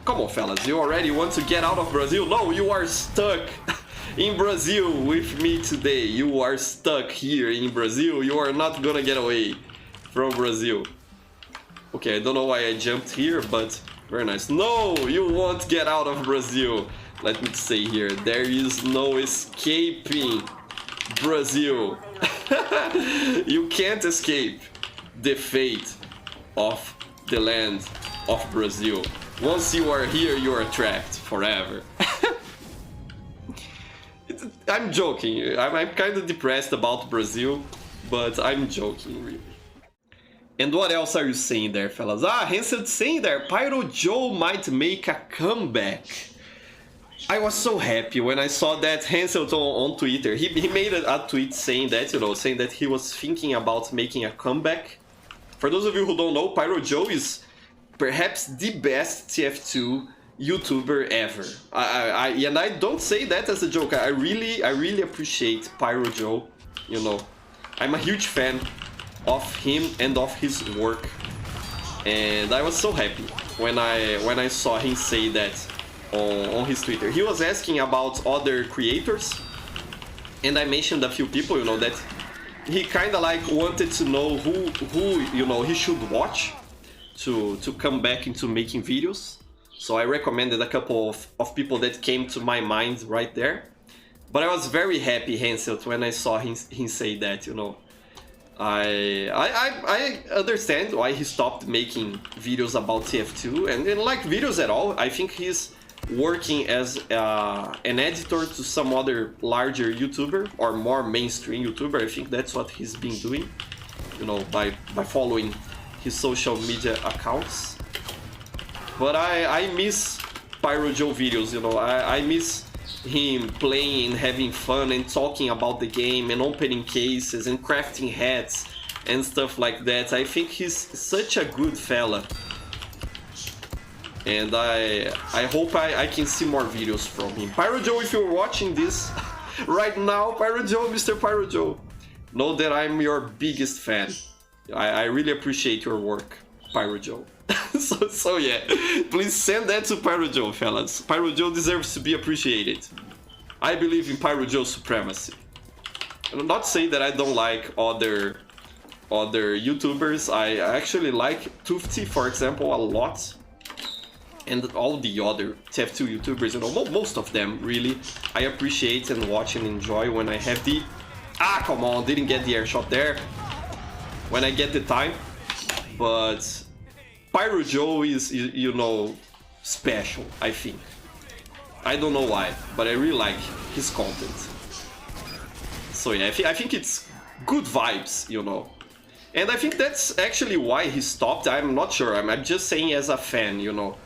Come on, fellas, you already want to get out of Brazil? No, you are stuck in Brazil with me today. You are stuck here in Brazil. You are not gonna get away from Brazil. Okay, I don't know why I jumped here, but very nice. No, you won't get out of Brazil. Let me say here, there is no escaping Brazil. You can't escape the fate of the land of Brazil. Once you are here, you are trapped forever. I'm joking. I'm kind of depressed about Brazil, but I'm joking, really. And what else are you saying there, fellas? Ah, Hansel's saying there, Pyro Joe might make a comeback. I was so happy when I saw that Hansel on Twitter. He made a tweet saying that, you know, saying that he was thinking about making a comeback. For those of you who don't know, Pyro Joe is perhaps the best TF2 YouTuber ever. And I don't say that as a joke. I really appreciate Pyro Joe. You know, I'm a huge fan of him and of his work. And I was so happy when I saw him say that on his Twitter. He was asking about other creators, and I mentioned a few people, you know, that he kind of like wanted to know who you know he should watch to come back into making videos. So I recommended a couple of people that came to my mind right there. But I was very happy, Hansel, when I saw him say that, you know. I understand why he stopped making videos about TF2 and like videos at all. I think he's working as an editor to some other larger YouTuber or more mainstream YouTuber. I think that's what he's been doing, you know, by following his social media accounts. But I miss Pyro Joe videos, you know. I miss him playing and having fun and talking about the game and opening cases and crafting hats and stuff like that. I think he's such a good fella. And I hope I can see more videos from him. Pyro Joe, if you're watching this right now, Pyro Joe, Mr. Pyro Joe, know that I'm your biggest fan. I really appreciate your work, Pyro Joe. So yeah, please send that to Pyro Joe, fellas. Pyro Joe deserves to be appreciated. I believe in Pyro Joe's supremacy. I'm not saying that I don't like other YouTubers. I actually like Tufty, for example, a lot. And all the other TF2 YouTubers, you know, most of them, really, I appreciate and watch and enjoy when I have the... Ah, come on, didn't get the air shot there. When I get the time. But Pyro Joe is, you know, special, I think. I don't know why, but I really like his content. So yeah, I think it's good vibes, you know. And I think that's actually why he stopped. I'm not sure, I'm just saying as a fan, you know.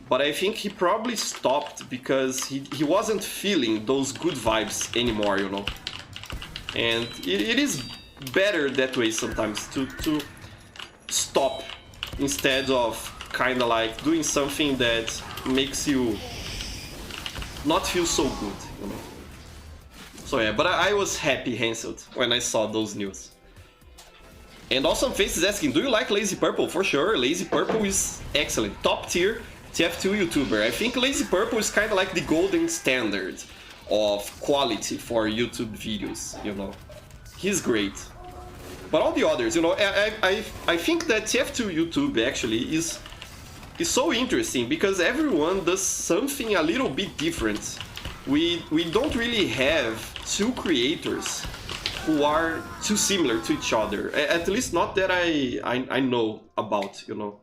But I think he probably stopped because he wasn't feeling those good vibes anymore, you know. And it is better that way sometimes, to stop instead of kind of like doing something that makes you not feel so good, you know. So yeah, but I was happy, Hansel, when I saw those news. And Awesome Face is asking, do you like Lazy Purple? For sure, Lazy Purple is excellent, top tier TF2 YouTuber. I think Lazy Purple is kind of like the golden standard of quality for YouTube videos, you know. He's great. But all the others, you know, I think that TF2 YouTube actually is so interesting because everyone does something a little bit different. We don't really have two creators who are too similar to each other. At least not that I know about, you know.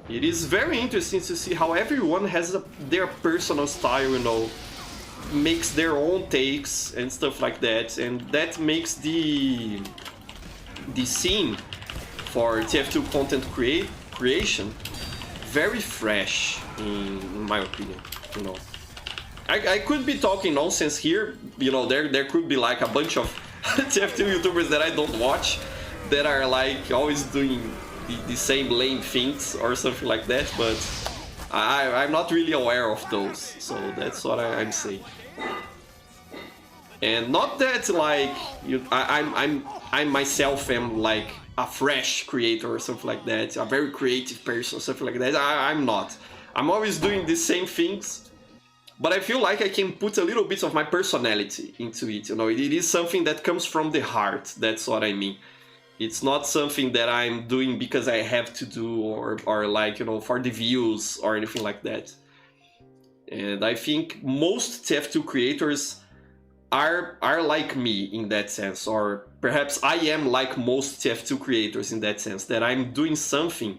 It is very interesting to see how everyone has their personal style, you know, makes their own takes and stuff like that, and that makes the scene for TF2 content creation very fresh, in my opinion, you know. I could be talking nonsense here, you know, there could be like a bunch of TF2 YouTubers that I don't watch that are like always doing the same lame things or something like that, but I'm not really aware of those, so that's what I'm saying. And not that like I myself am like a fresh creator or something like that, a very creative person, something like that. I'm not. I'm always doing the same things, but I feel like I can put a little bit of my personality into it, you know. It is something that comes from the heart, that's what I mean. It's not something that I'm doing because I have to do, or like, you know, for the views or anything like that. And I think most TF2 creators are like me in that sense, or perhaps I am like most TF2 creators in that sense, that I'm doing something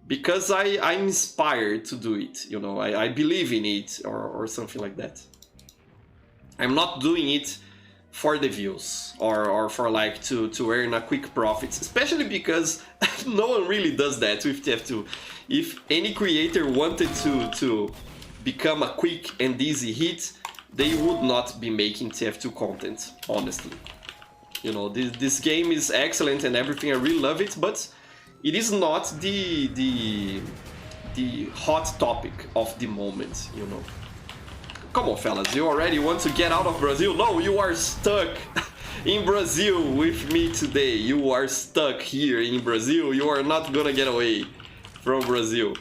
because I'm inspired to do it, you know, I believe in it, or something like that. I'm not doing it for the views, or for like to earn a quick profit, especially because no one really does that with TF2. If any creator wanted to become a quick and easy hit, they would not be making TF2 content, honestly. You know, this game is excellent and everything, I really love it, but it is not the hot topic of the moment, you know. Come on, fellas, you already want to get out of Brazil? No, you are stuck in Brazil with me today. You are stuck here in Brazil. You are not gonna get away from Brazil.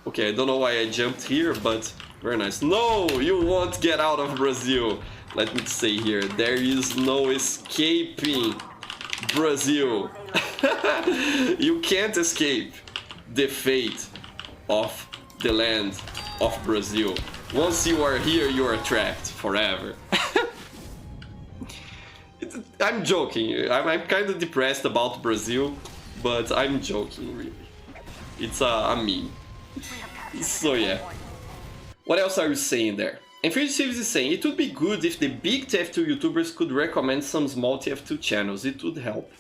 Okay, I don't know why I jumped here, but very nice. No, you won't get out of Brazil. Let me say here, there is no escaping Brazil. You can't escape the fate of the land of Brazil. Once you are here, you are trapped forever. I'm joking. I'm kind of depressed about Brazil, but I'm joking, really. It's a meme. So yeah. What else are you saying there? And Fugitive is saying, it would be good if the big TF2 YouTubers could recommend some small TF2 channels. It would help.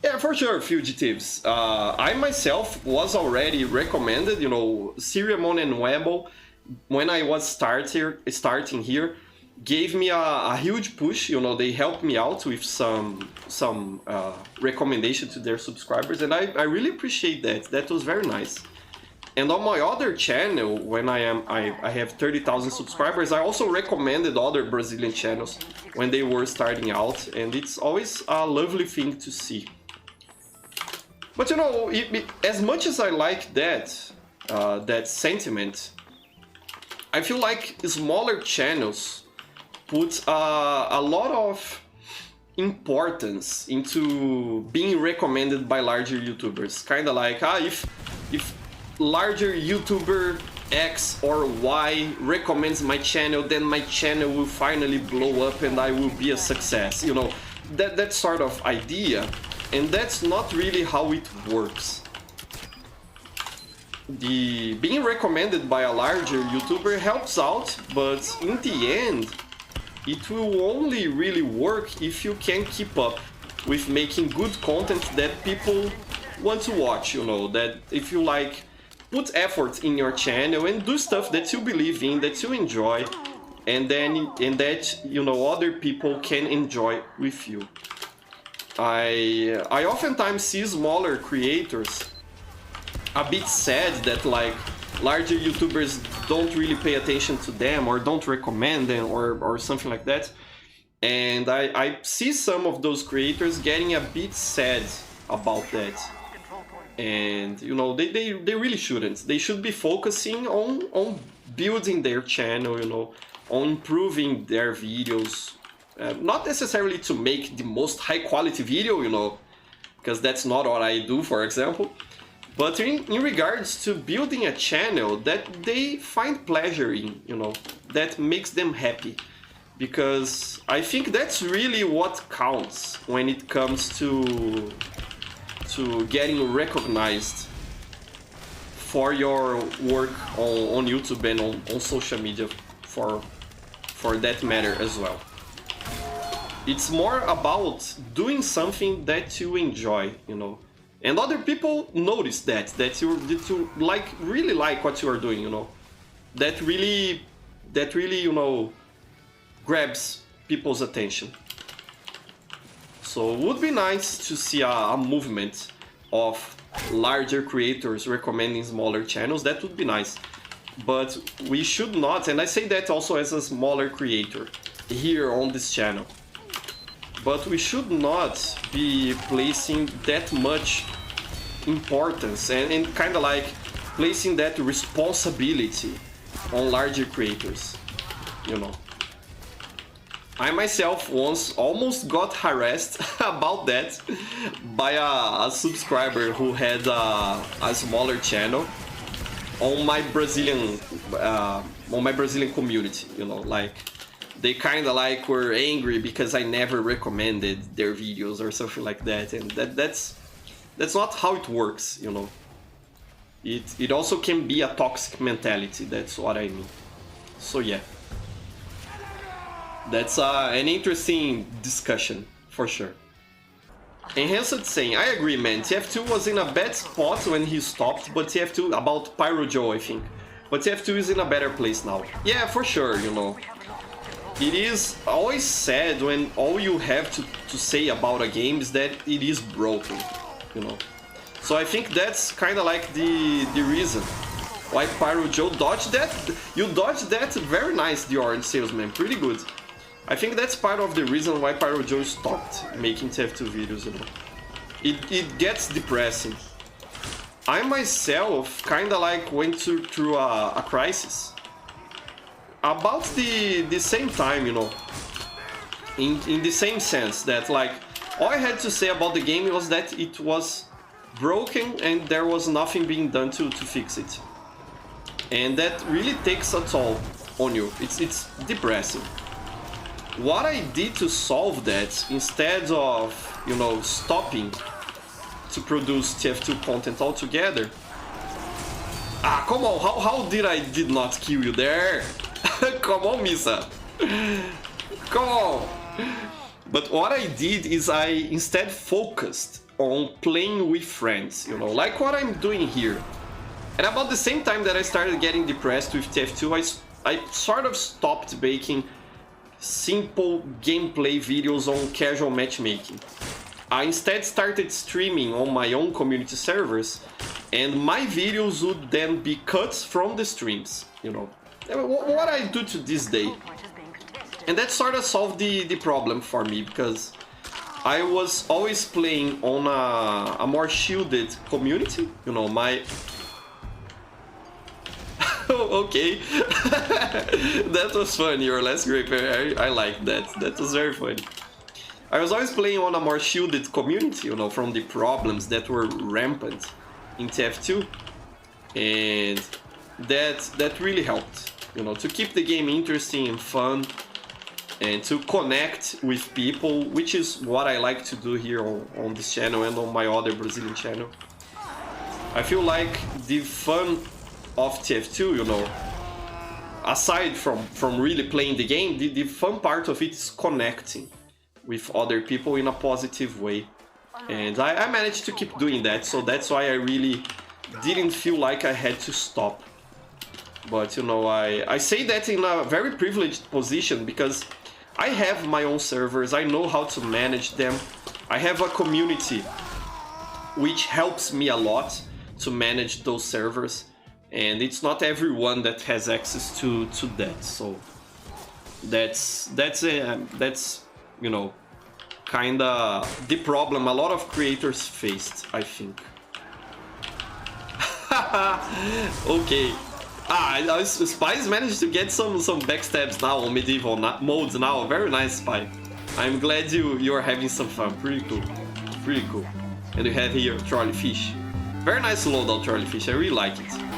Yeah, for sure, Fugitives. I myself was already recommended, you know, Siriamon and Webble, when I was starting here, gave me a huge push. You know, they helped me out with some recommendation to their subscribers, and I really appreciate that. That was very nice. And on my other channel, when I have 30,000 subscribers, I also recommended other Brazilian channels when they were starting out, and it's always a lovely thing to see. But you know, as much as I like that sentiment, I feel like smaller channels put a lot of importance into being recommended by larger YouTubers. Kind of like, if larger YouTuber X or Y recommends my channel, then my channel will finally blow up and I will be a success. You know, that sort of idea. And that's not really how it works. Being recommended by a larger YouTuber helps out, but in the end, it will only really work if you can keep up with making good content that people want to watch, you know, that if you like, put effort in your channel and do stuff that you believe in, that you enjoy, and that, you know, other people can enjoy with you. I oftentimes see smaller creators a bit sad that like larger YouTubers don't really pay attention to them or don't recommend them or something like that. And I see some of those creators getting a bit sad about that. And you know, they really shouldn't. They should be focusing on building their channel, you know, on improving their videos. Not necessarily to make the most high quality video, you know, because that's not what I do, for example. But in regards to building a channel that they find pleasure in, you know, that makes them happy. Because I think that's really what counts when it comes to getting recognized for your work on YouTube and on social media for that matter as well. It's more about doing something that you enjoy, you know. And other people notice that you really like what you are doing, you know. That really, you know, grabs people's attention. So it would be nice to see a movement of larger creators recommending smaller channels. That would be nice. But we should not, and I say that also as a smaller creator here on this channel, but we should not be placing that much importance and kind of like placing that responsibility on larger creators, you know. I myself once almost got harassed about that by a subscriber who had a smaller channel on my Brazilian community, you know, like they kind of like were angry because I never recommended their videos or something like that, and that's not how it works, you know. It also can be a toxic mentality, that's what I mean. So yeah, that's an interesting discussion for sure. Enhanced saying, I agree, man. TF2 was in a bad spot when he stopped, but TF2 about Pyro Joe, I think. But TF2 is in a better place now. Yeah, for sure, you know. It is always sad when all you have to say about a game is that it is broken, you know. So I think that's kind of like the reason why Pyro Joe dodged that. You dodged that very nice, the Orange Salesman, pretty good. I think that's part of the reason why Pyro Joe stopped making TF2 videos, you know. It gets depressing. I myself kind of like went through a crisis about the same time, you know. In the same sense that like all I had to say about the game was that it was broken and there was nothing being done to fix it. And that really takes a toll on you. It's depressing. What I did to solve that, instead of, you know, stopping to produce TF2 content altogether... Ah, come on, how did not kill you there? Come on, Misa. Come on. But what I did is I instead focused on playing with friends, you know, like what I'm doing here. And about the same time that I started getting depressed with TF2, I sort of stopped making simple gameplay videos on casual matchmaking. I instead started streaming on my own community servers, and my videos would then be cuts from the streams, you know. What I do to this day. And that sort of solved the problem for me, because I was always playing on a more shielded community, you know, my... Okay, that was funny, your last grape, I like that, that was very funny. I was always playing on a more shielded community, you know, from the problems that were rampant in TF2, and that really helped, you know, to keep the game interesting and fun, and to connect with people, which is what I like to do here on this channel and on my other Brazilian channel. I feel like the fun of TF2, you know, aside from really playing the game, the fun part of it is connecting with other people in a positive way. And I managed to keep doing that, so that's why I really didn't feel like I had to stop. But, you know, I say that in a very privileged position because I have my own servers, I know how to manage them, I have a community which helps me a lot to manage those servers. And it's not everyone that has access to that, so that's you know, kinda the problem a lot of creators faced, I think. Okay. Spies managed to get some backstabs now on medieval modes now. Very nice, Spy. I'm glad you are having some fun. Pretty cool. Pretty cool. And we have here Charlie Fish. Very nice loadout, Charlie Fish. I really like it.